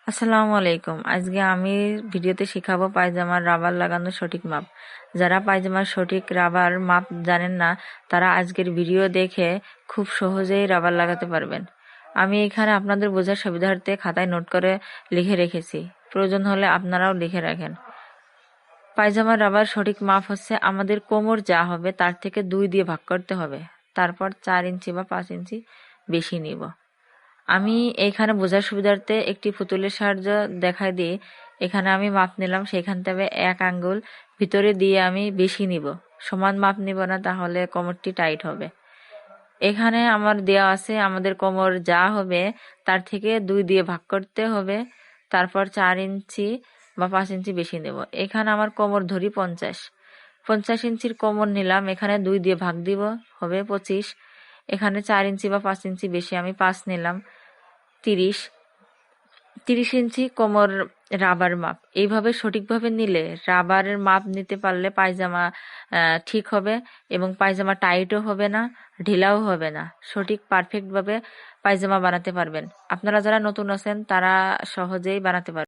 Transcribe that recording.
আসসালামু আলাইকুম। আজকে আমি ভিডিওতে শেখাবো পায়জামার রাবার লাগানোর সঠিক মাপ। যারা পায়জামার সঠিক রাবার মাপ জানেন না, তারা আজকের ভিডিও দেখে খুব সহজেই রাবার লাগাতে পারবেন। আমি এখানে আপনাদের বোঝার সুবিধার্থে খাতায় নোট করে লিখে রেখেছি। প্রয়োজন হলে আপনারাও লিখে রাখেন। পায়জামার রাবার সঠিক মাপ হচ্ছে আমাদের কোমর যা হবে তার থেকে 2 দিয়ে ভাগ করতে হবে। তারপর 4 ইঞ্চি বা 5 ইঞ্চি বেশি নিব। আমি এইখানে বোঝার সুবিধার্থে একটি পুতুলের সাহায্য দেখাই দিই। এখানে আমি মাপ নিলাম, সেখান থেকে 1 আঙ্গুল ভিতরে দিয়ে আমি বেশি নিব। সমান মাপ নিব না, তাহলে কোমরটি টাইট হবে। এখানে আমার দেওয়া আছে আমাদের কোমর যা হবে তার থেকে 2 দিয়ে ভাগ করতে হবে। তারপর 4 ইঞ্চি বা 5 ইঞ্চি বেশি নেব। এখানে আমার কোমর ধরি 50 ইঞ্চির কোমর নিলাম, এখানে 2 দিয়ে ভাগ দিব, হবে 25। এখানে 4 ইঞ্চি বা 5 ইঞ্চি বেশি আমি 5 নিলাম, 30 ইঞ্চি কোমর রাবার মাপ। এইভাবে সঠিকভাবে নিলে, রাবারের মাপ নিতে পারলে পায়জামা ঠিক হবে এবং পায়জামা টাইটও হবে না, ঢিলাও হবে না। সঠিক পারফেক্টভাবে পায়জামা বানাতে পারবেন। আপনারা যারা নতুন আছেন তারা সহজেই বানাতে পারবেন।